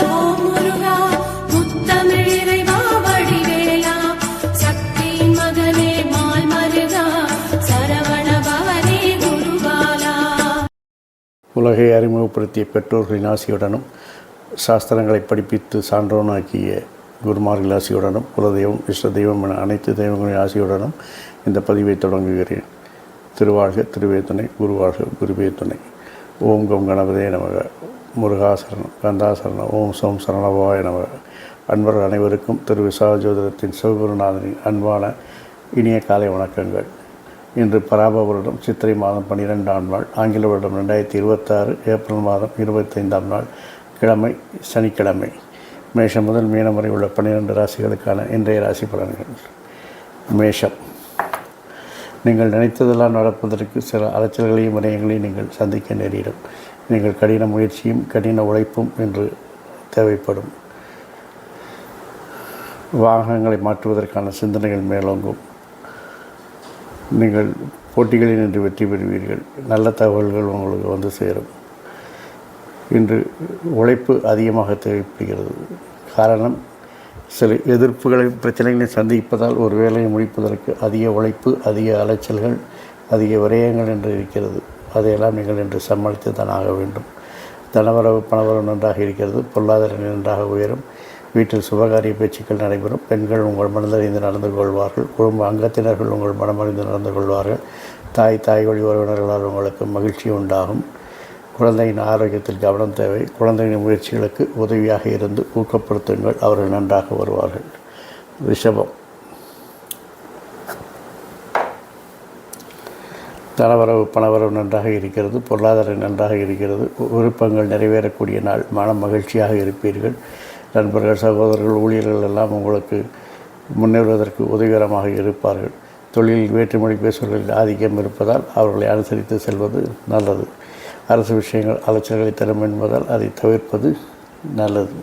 ஓம் முருகா முத்தமிழ் இறைவா வடிவேலா சக்தியின் மகனே மால் மருகா சரவண பவனே குருபாலா. உலகை அறிமுகப்படுத்திய பெற்றோர்களின் ஆசியுடனும் சாஸ்திரங்களை படிப்பித்து சான்றோனாக்கிய குருமார்கள் ஆசியுடனும் குலதெய்வம் இஷ்ட தெய்வம் என அனைத்து தெய்வங்களின் ஆசியுடனும் இந்த பதிவை தொடங்குகிறேன். திருவாழ்க திருவே துணை, குருவாழ்க குருவே துணை. ஓம் கம் கணபதே நமக, முருகாசரணம் கந்தாசரணம், ஓம் சோம் சரணபவாய நமக. அன்பர்கள் அனைவருக்கும் திரு விசாலஜோதிடத்தின் சிவகுருநாதனின் அன்பான இனிய காலை வணக்கங்கள். இன்று பராப வருடம் சித்திரை மாதம் 12ஆம் நாள், ஆங்கில வருடம் 2026 ஏப்ரல் மாதம் 25ஆம் நாள், கிழமை சனிக்கிழமை. மேஷம் முதல் மீனம் வரை உள்ள 12 ராசிகளுக்கான இன்றைய ராசி பலன்கள். மேஷம். நீங்கள் நினைத்ததெல்லாம் நடப்பதற்கு சில அலைச்சல்களையும் விரயங்களையும் நீங்கள் சந்திக்க நேரிடும். நீங்கள் கடின முயற்சியும் கடின உழைப்பும் என்று தேவைப்படும். வாகனங்களை மாற்றுவதற்கான சிந்தனைகள் மேலோங்கும். நீங்கள் போட்டிகளில் இன்று வெற்றி பெறுவீர்கள். நல்ல தகவல்கள் உங்களுக்கு வந்து சேரும். இன்று உழைப்பு அதிகமாக தேவைப்படுகிறது. காரணம், சில எதிர்ப்புகளை பிரச்சனைகளை சந்திப்பதால் ஒரு வேலையை முடிப்பதற்கு அதிக உழைப்பு, அதிக அலைச்சல்கள், அதிக விரயங்கள் என்று இருக்கிறது. அதையெல்லாம் நீங்கள் இன்று சமாளித்து தான் ஆக வேண்டும். தனவரவு பணவரவு நன்றாக இருக்கிறது. பொருளாதாரம் நன்றாக உயரும். வீட்டில் சுபகாரிய பேச்சுக்கள் நடைபெறும். பெண்கள் உங்கள் மனதறிந்து நடந்து கொள்வார்கள். குடும்ப அங்கத்தினர்கள் உங்கள் மனமறிந்து நடந்து கொள்வார்கள். தாய் வழி உறவினர்களால் உங்களுக்கு மகிழ்ச்சி உண்டாகும். குழந்தையின் ஆரோக்கியத்தில் கவனம் தேவை. குழந்தையின் முயற்சிகளுக்கு உதவியாக இருந்து ஊக்கப்படுத்துங்கள். அவர்கள் நன்றாக வருவார்கள். ரிஷபம். தனவரவு பணவரவு நன்றாக இருக்கிறது. பொருளாதாரம் நன்றாக இருக்கிறது. விருப்பங்கள் நிறைவேறக்கூடிய நாள். மன மகிழ்ச்சியாக இருப்பீர்கள். நண்பர்கள், சகோதரர்கள், ஊழியர்கள் எல்லாம் உங்களுக்கு முன்னேறுவதற்கு உதவிகரமாக இருப்பார்கள். தொழிலில் வேற்றுமொழி பேசுவர்களில் ஆதிக்கம் இருப்பதால் அவர்களை அனுசரித்து செல்வது நல்லது. அரசு விஷயங்கள் அலைச்சல்களை தரும் என்பதால் அதை தவிர்ப்பது நல்லது.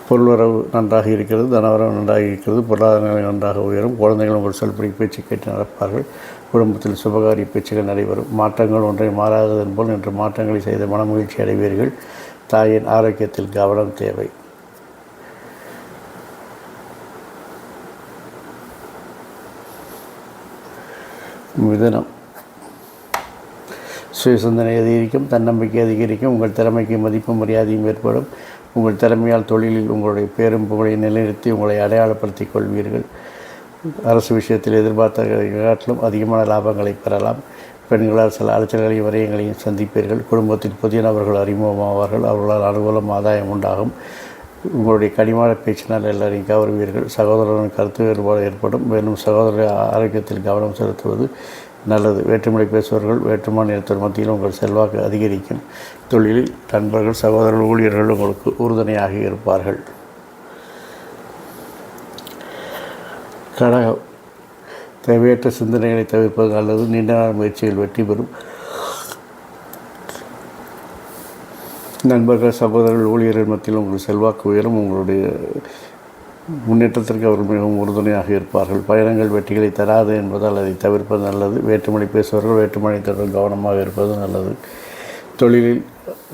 பொருளுறவு நன்றாக இருக்கிறது. தனவரவு நன்றாக இருக்கிறது. பொருளாதார நன்றாக உயரும். குழந்தைகள் உங்கள் சொல்படி பேச்சு கேட்டு நடப்பார்கள். குடும்பத்தில் சுபகாரிய பேச்சுகள் நடைபெறும். மாற்றங்கள் ஒன்றை மாறாததன் போல் இன்று மாற்றங்களை செய்த மனமகிழ்ச்சி அடைவீர்கள். தாயின் ஆரோக்கியத்தில் கவனம் தேவை. மிதுனம். சுய சிந்தனை அதிகரிக்கும். தன்னம்பிக்கை அதிகரிக்கும். உங்கள் திறமைக்கு மதிப்பும் மரியாதையும் ஏற்படும். உங்கள் திறமையால் தொழிலில் உங்களுடைய பேரும் புகழை நிலைநிறுத்தி உங்களை அடையாளப்படுத்திக் கொள்வீர்கள். அரசு விஷயத்தில் எதிர்பார்த்த காட்டிலும் அதிகமான லாபங்களை பெறலாம். பெண்களால் சில அலைச்சல்களையும் விரயங்களையும் சந்திப்பீர்கள். குடும்பத்தில் புதிய நபர்கள் அறிமுகமாவார்கள். அவர்களால் அனுகூலம் ஆதாயம் உண்டாகும். உங்களுடைய கனிமான பேச்சினால் எல்லாரையும் கவருவீர்கள். சகோதரர்களின் கருத்து வேறுபாடு ஏற்படும். மேலும் சகோதரர் ஆரோக்கியத்தில் கவனம் செலுத்துவது நல்லது. வேற்றுமொழி பேசுபவர்கள், வேற்றுமாநிலத்தின் மத்தியில் உங்கள் செல்வாக்கு அதிகரிக்கும். தொழிலில் நண்பர்கள், சகோதரர்கள், ஊழியர்கள் உங்களுக்கு உறுதுணையாக இருப்பார்கள். கடகம். தேவையற்ற சிந்தனைகளை தவிர்ப்பது நல்லது. நீண்ட நாள் முயற்சிகள் வெற்றி பெறும். நண்பர்கள், சகோதரர்கள், ஊழியர்கள் மத்தியில் உங்கள் செல்வாக்கு உயரும். உங்களுடைய முன்னேற்றத்திற்கு அவர்கள் மிகவும் உறுதுணையாக இருப்பார்கள். பயணங்கள் வெற்றிகளை தராது என்பதால் அதை தவிர்ப்பது நல்லது. வேற்றுமொழி பேசுபவர்கள் வேற்றுமொழி தொடர்பில் கவனமாக இருப்பது நல்லது. தொழிலில்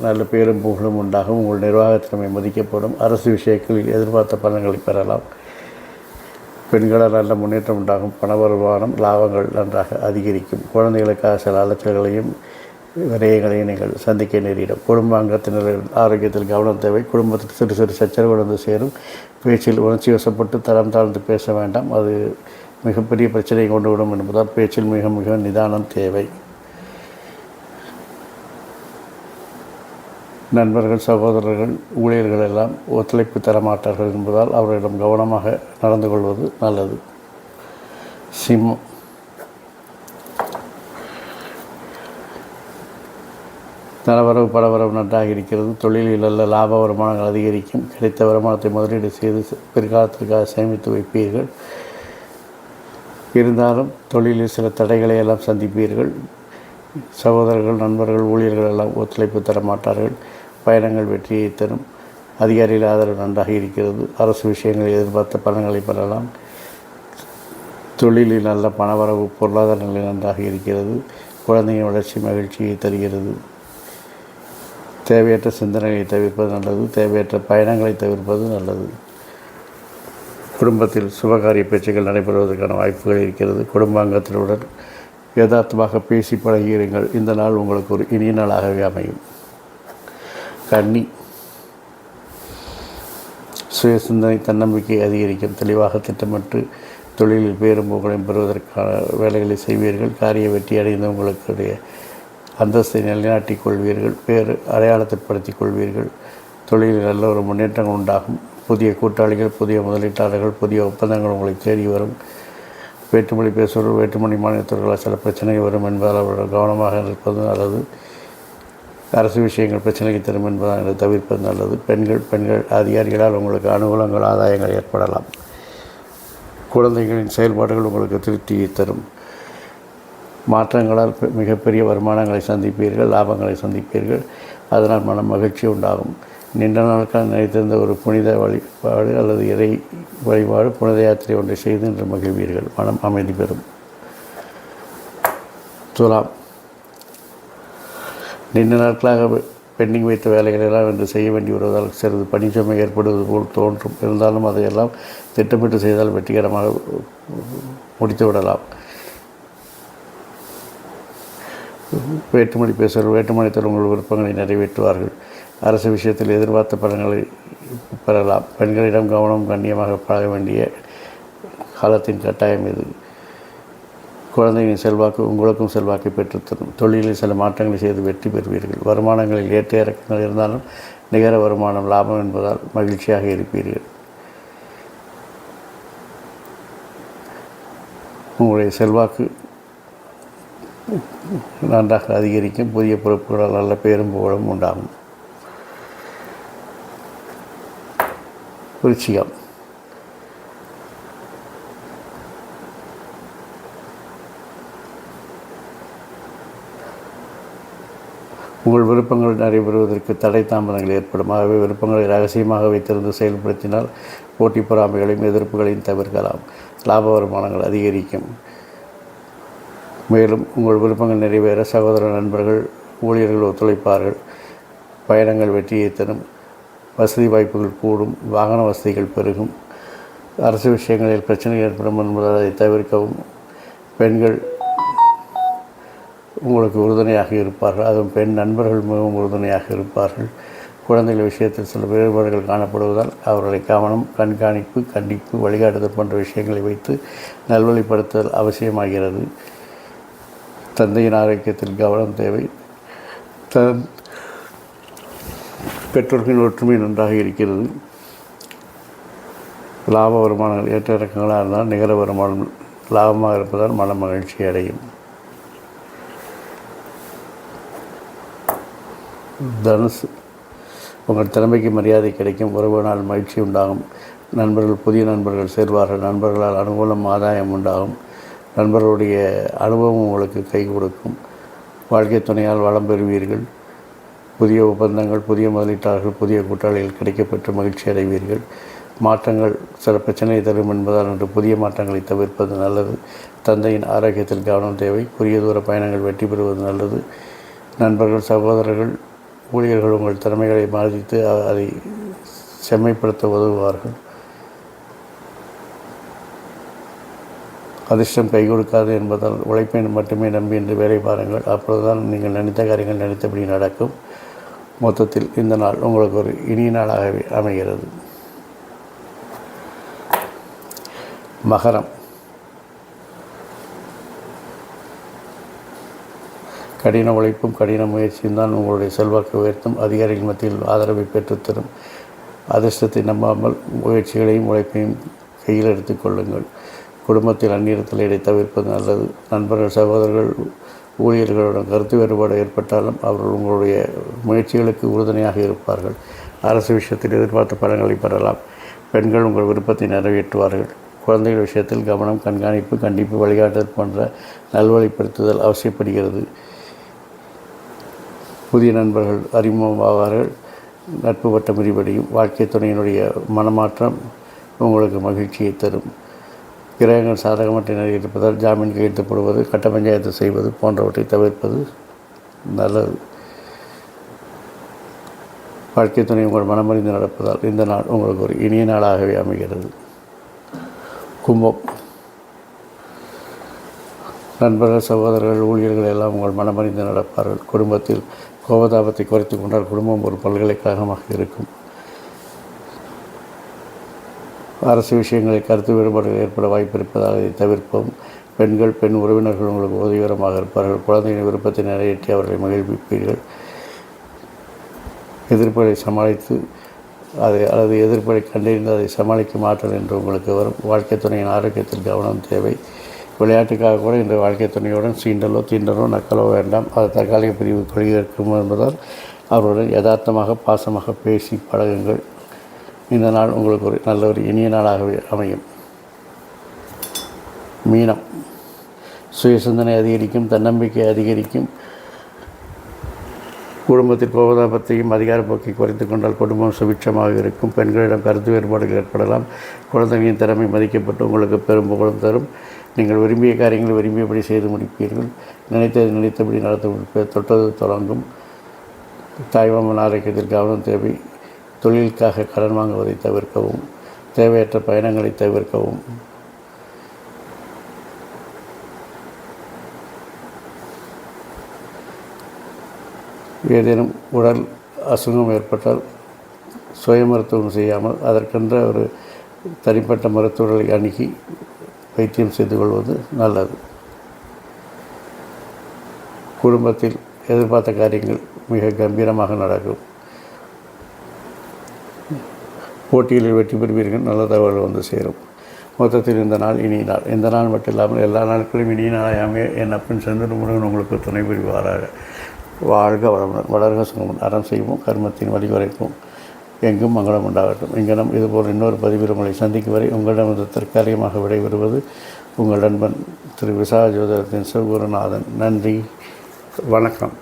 நல்ல பேரும் புகழும் உண்டாகும். உங்கள் நிர்வாக திறமை மதிக்கப்படும். அரசு விஷயங்களில் எதிர்பார்த்த பலன்களை பெறலாம். பெண்களால் நல்ல முன்னேற்றம் உண்டாகும். பண வருமானம், லாபங்கள் நன்றாக அதிகரிக்கும். குழந்தைகளுக்காக சில அலைச்சல்களையும் விரயங்களையும் நீங்கள் சந்திக்க நேரிடும். குடும்ப அங்கத்தினர் ஆரோக்கியத்தில் கவனம் தேவை. குடும்பத்தில் சிறு சிறு சச்சரவுகள் வந்து சேரும். பேச்சில் உணர்ச்சி வசப்பட்டு தரம் தாழ்ந்து பேச வேண்டாம். அது மிகப்பெரிய பிரச்சனையை கொண்டு விடும் என்பதால் பேச்சில் மிக மிக நிதானம் தேவை. நண்பர்கள், சகோதரர்கள், ஊழியர்கள் எல்லாம் ஒத்துழைப்பு தரமாட்டார்கள் என்பதால் அவர்களிடம் கவனமாக நடந்து கொள்வது நல்லது. சிம்மம். தனவரவு பணவரவு நன்றாக இருக்கிறது. தொழிலில் நல்ல லாப வருமானங்கள் அதிகரிக்கும். கிடைத்த வருமானத்தை முதலீடு செய்து பிற்காலத்திற்காக சேமித்து வைப்பீர்கள். இருந்தாலும் தொழிலில் சில தடைகளை எல்லாம் சந்திப்பீர்கள். சகோதரர்கள், நண்பர்கள், ஊழியர்கள் எல்லாம் ஒத்துழைப்பு தரமாட்டார்கள். பயணங்கள் வெற்றியை தரும். அதிகாரிகள் ஆதரவு நன்றாக இருக்கிறது. அரசு விஷயங்களில் எதிர்பார்த்த பலன்களை பெறலாம். தொழிலில் நல்ல பணவரவு, பொருளாதார நிலை நன்றாக இருக்கிறது. குழந்தையின் வளர்ச்சி மகிழ்ச்சியை தருகிறது. தேவையற்ற சிந்தனைகளை தவிர்ப்பது நல்லது. தேவையற்ற பயணங்களை தவிர்ப்பது நல்லது. குடும்பத்தில் சுபகாரிய பேச்சுகள் நடைபெறுவதற்கான வாய்ப்புகள் இருக்கிறது. குடும்ப அங்கத்தினுடன் யதார்த்தமாக பேசி பழகியிருங்கள். இந்த நாள் உங்களுக்கு ஒரு இனிய நாளாகவே அமையும். கன்னி, சுய சிந்தனை தன்னம்பிக்கை அதிகரிக்கும். தெளிவாக திட்டமிட்டு தொழிலில் பேரும் புகழையும் பெறுவதற்கான வேலைகளை செய்வீர்கள். காரிய வெற்றி அடைந்த உங்களுடைய அந்தஸ்தை நிலைநாட்டிக் கொள்வீர்கள். அடையாளத்தைப்படுத்திக் கொள்வீர்கள். தொழிலில் நல்ல ஒரு முன்னேற்றம் உண்டாகும். புதிய கூட்டாளிகள், புதிய முதலீட்டாளர்கள், புதிய ஒப்பந்தங்கள் உங்களை தேடி வரும். வேற்றுமொழி பேசுபவர்கள், வேற்றுமொழி மாநிலத்தவர்களால் சில பிரச்சனைகள் வரும் என்பதால் அவர்கள் கவனமாக இருப்பது நல்லது. அரசு விஷயங்கள் பிரச்சனைக்கு தரும் என்பதால் தவிர்ப்பது நல்லது. பெண்கள் அதிகாரிகளால் உங்களுக்கு அனுகூலங்கள், ஆதாயங்கள் ஏற்படலாம். குழந்தைகளின் செயல்பாடுகள் உங்களுக்கு திருப்தியை தரும். மாற்றங்களால் மிகப்பெரிய வருமானங்களை சந்திப்பீர்கள், லாபங்களை சந்திப்பீர்கள். அதனால் மன மகிழ்ச்சி உண்டாகும். நீண்ட நாட்கள் நினைத்திருந்த ஒரு புனித வழிபாடு அல்லது இறை வழிபாடு, புனித யாத்திரை ஒன்றை செய்து என்று மகிழ்வீர்கள். மனம் அமைதி பெறும். துலாம், நீண்ட நாட்களாக பெண்டிங் வைத்த வேலைகளெல்லாம் என்று செய்ய வேண்டி வருவதால் சிறிது பணிச்சுமை ஏற்படுவது போல் தோன்றும். இருந்தாலும் அதையெல்லாம் திட்டமிட்டு செய்தால் வெற்றிகரமாக முடித்துவிடலாம். வேற்றுமொழி பேசுபவர்கள், வேற்றுமொழித்தர் உங்கள் விருப்பங்களை நிறைவேற்றுவார்கள். அரசு விஷயத்தில் எதிர்பார்த்த பலன்களை பெறலாம். பெண்களிடம் கவனம், கண்ணியமாக பழக வேண்டிய காலத்தின் கட்டாயம் இது. குழந்தையின் செல்வாக்கு உங்களுக்கும் செல்வாக்கை பெற்றுத்தரும். தொழிலில் சில மாற்றங்களை செய்து வெற்றி பெறுவீர்கள். வருமானங்களில் ஏற்ற இறக்கங்கள் இருந்தாலும் நிகர வருமானம் லாபம் என்பதால் மகிழ்ச்சியாக இருப்பீர்கள். உங்களுடைய செல்வாக்கு நன்றாக அதிகரிக்கும். புதிய பொறுப்புகளால் நல்ல பேரும் புகழும் உண்டாகும். விருச்சிகம், உங்கள் விருப்பங்கள் நடைபெறுவதற்கு தடை தாமதங்கள் ஏற்படும். ஆகவே விருப்பங்களை ரகசியமாக வைத்திருந்து செயல்படுத்தினால் போட்டி பொறாமைகளையும் எதிர்ப்புகளையும் தவிர்க்கலாம். லாப வருமானங்கள் அதிகரிக்கும். மேலும் உங்கள் விருப்பங்கள் நிறைவேற சகோதர, நண்பர்கள், ஊழியர்கள் ஒத்துழைப்பார்கள். பயணங்கள் வெற்றியை தரும். வசதி வாய்ப்புகள் கூடும். வாகன வசதிகள் பெருகும். அரசு விஷயங்களில் பிரச்சனை ஏற்படும் என்பதால் அதை தவிர்க்கவும். பெண்கள் உங்களுக்கு உறுதுணையாக இருப்பார்கள். அதுவும் பெண் நண்பர்கள் மிகவும் உறுதுணையாக இருப்பார்கள். குழந்தைகள் விஷயத்தில் சில வேறுபாடுகள் காணப்படுவதால் அவர்களை கவனம், கண்காணிப்பு, கண்டிப்பு, வழிகாட்டுதல் போன்ற விஷயங்களை வைத்து நல்வழிப்படுத்துதல் அவசியமாகிறது. தந்தையின் ஆரோக்கியத்தில் கவனம் தேவை. பெற்றோர்களின் ஒற்றுமை நன்றாக இருக்கிறது. லாப வருமானங்கள் ஏற்ற இறக்கங்களாக இருந்தால் நிகர வருமானம் லாபமாக இருப்பதால் மன மகிழ்ச்சி அடையும். தனுசு, உங்கள் திறமைக்கு மரியாதை கிடைக்கும். உறவினால் மகிழ்ச்சி உண்டாகும். புதிய நண்பர்கள் சேர்வார்கள். நண்பர்களால் அனுகூலம், ஆதாயம் உண்டாகும். நண்பர்களுடைய அனுபவம் உங்களுக்கு கை கொடுக்கும். வாழ்க்கை துணையால் வளம் பெறுவீர்கள். புதிய ஒப்பந்தங்கள், புதிய முதலீட்டாளர்கள், புதிய கூட்டாளிகள் கிடைக்கப்பெற்று மகிழ்ச்சி அடைவீர்கள். மாற்றங்கள் சில பிரச்சனையை தரும் என்பதால் அன்று புதிய மாற்றங்களை தவிர்ப்பது நல்லது. தந்தையின் ஆரோக்கியத்தில் கவனம் தேவை. குறுகிய தூர பயணங்கள் வெற்றி பெறுவது நல்லது. நண்பர்கள், சகோதரர்கள், ஊழியர்கள் உங்கள் திறமைகளை மதித்து அதை செம்மைப்படுத்த உதவுவார்கள். அதிர்ஷ்டம் கை கொடுக்காது என்பதால் உழைப்பை மட்டுமே நம்பி என்று வேலை பாருங்கள். அப்பொழுதுதான் நீங்கள் நினைத்த காரியங்கள் நினைத்தபடி நடக்கும். மொத்தத்தில் இந்த நாள் உங்களுக்கு ஒரு இனிய நாளாகவே அமைகிறது. மகரம், கடின உழைப்பும் கடின முயற்சியும் தான் உங்களுடைய செல்வாக்கு உயர்த்தும். அதிகாரிகள் மத்தியில் ஆதரவை பெற்றுத்தரும். அதிர்ஷ்டத்தை நம்பாமல் முயற்சிகளையும் உழைப்பையும் கையில் எடுத்துக்கொள்ளுங்கள். குடும்பத்தில் அந்நியத்தலையை தவிர்ப்பது நல்லது. நண்பர்கள், சகோதரர்கள், ஊழியர்களுடன் கருத்து வேறுபாடு ஏற்பட்டாலும் அவர்கள் உங்களுடைய முயற்சிகளுக்கு உறுதுணையாக இருப்பார்கள். அரசு விஷயத்தில் எதிர்பார்த்த பலன்களை பெறலாம். பெண்கள் உங்கள் விருப்பத்தை நிறைவேற்றுவார்கள். குழந்தைகள் விஷயத்தில் கவனம், கண்காணிப்பு, கண்டிப்பு, வழிகாட்டுதல் போன்ற நல்வழிப்படுத்துதல் அவசியப்படுகிறது. புதிய நண்பர்கள் அறிமுகமாவார்கள். நட்பு வட்டம் விரிவடையும். வாழ்க்கை துணையினுடைய மனமாற்றம் உங்களுக்கு மகிழ்ச்சியை தரும். கிரகங்கள் சாதகமற்ற நிலையில் இருப்பதால் ஜாமீன் கையெழுத்தப்படுவது, கட்ட பஞ்சாயத்து செய்வது போன்றவற்றை தவிர்ப்பது நல்லது. வாழ்க்கை துணை உங்கள் மனமறிந்து நடப்பதால் இந்த நாள் உங்களுக்கு ஒரு இனிய நாளாகவே அமைகிறது. கும்பம். நண்பர்கள், சகோதரர்கள், ஊழியர்கள் எல்லாம் உங்கள் மனமறிந்து நடப்பார்கள். குடும்பத்தில் கோபதாபத்தை குறைத்து கொண்டால் குடும்பம் ஒரு பல்கலைக்கழகமாக இருக்கும். அரசு விஷயங்களில் கருத்து வேறுபாடுகள் ஏற்பட வாய்ப்பு இருப்பதால் இதை தவிர்ப்போம். பெண்கள், பெண் உறவினர்கள் உங்களுக்கு உதவிகரமாக இருப்பார்கள். குழந்தையின் விருப்பத்தை நிறைவேற்றி அவர்களை மகிழ்விப்பீர்கள். எதிர்ப்புகளை சமாளித்து அல்லது எதிர்ப்புகளை கண்டறிந்து அதை சமாளிக்கும் ஆற்றல் என்று உங்களுக்கு வரும். வாழ்க்கை துணையின் ஆரோக்கியத்தில் கவனம் தேவை. விளையாட்டுக்காக கூட இந்த வாழ்க்கை துணையுடன் சீண்டலோ தீண்டலோ நக்கலோ வேண்டாம். அது தற்காலிக பிரிவு கொள்கை இருக்கும் என்பதால் அவருடன் யதார்த்தமாக பாசமாக பேசி பழகுங்கள். இந்த நாள் உங்களுக்கு ஒரு நல்ல ஒரு இனிய நாளாகவே அமையும். மீனம். சுய சிந்தனை அதிகரிக்கும், தன்னம்பிக்கை அதிகரிக்கும். குடும்பத்தில் கோபதாபத்தையும் அதிகார போக்கை குறைத்து கொண்டால் குடும்பம் சுபிட்சமாக இருக்கும். பெண்களிடம் கருத்து வேறுபாடுகள் ஏற்படலாம். குழந்தைகளின் திறமை மதிக்கப்பட்டு உங்களுக்கு பெரும் புகழும் தரும். நீங்கள் விரும்பிய காரியங்களை விரும்பியபடி செய்து முடிப்பீர்கள். நினைத்தபடி நடத்த முடிப்பீர்கள். தொட்டது தொடங்கும். தாய்மாமன் ஆரோக்கியத்தில் கவனம் தேவை. தொழிலுக்காக கடன் வாங்குவதை தவிர்க்கவும். தேவையற்ற பயணங்களை தவிர்க்கவும். ஏதேனும் உடல் அசுகம் ஏற்பட்டால் சுய மருத்துவம் செய்யாமல் அதற்கென்ற ஒரு தனிப்பட்ட மருத்துவர்களை அணுகி வைத்தியம் செய்து கொள்வது நல்லது. குடும்பத்தில் எதிர்பார்த்த காரியங்கள் மிக கம்பீரமாக நடக்கும். போட்டிகளில் வெற்றி பெறுவீர்கள். நல்ல தகவல்கள் வந்து சேரும். மொத்தத்தில் இந்த நாள் இனிய நாள். இந்த நாள் மட்டும் இல்லாமல் எல்லா நாட்களும் இனிய நாளாயாமே என் அப்பன் செந்தூர் முருகன் உங்களுக்கு துணை புரிவாராக. வாழ்க வளமுடன். வளர்க சுகமுடன். அறம் செய்வோம், கர்மத்தின் வழி குறைப்போம். எங்கும் மங்களம் உண்டாகட்டும். இங்கனம் இதுபோல் இன்னொரு பதிவில் உங்களை சந்திக்கும் வரை உங்களிடம் தற்காலிகமாக விடைபெறுவது உங்கள் நண்பன் திரு விசா ஜோதிடத்தின் சிவகுருநாதன். நன்றி, வணக்கம்.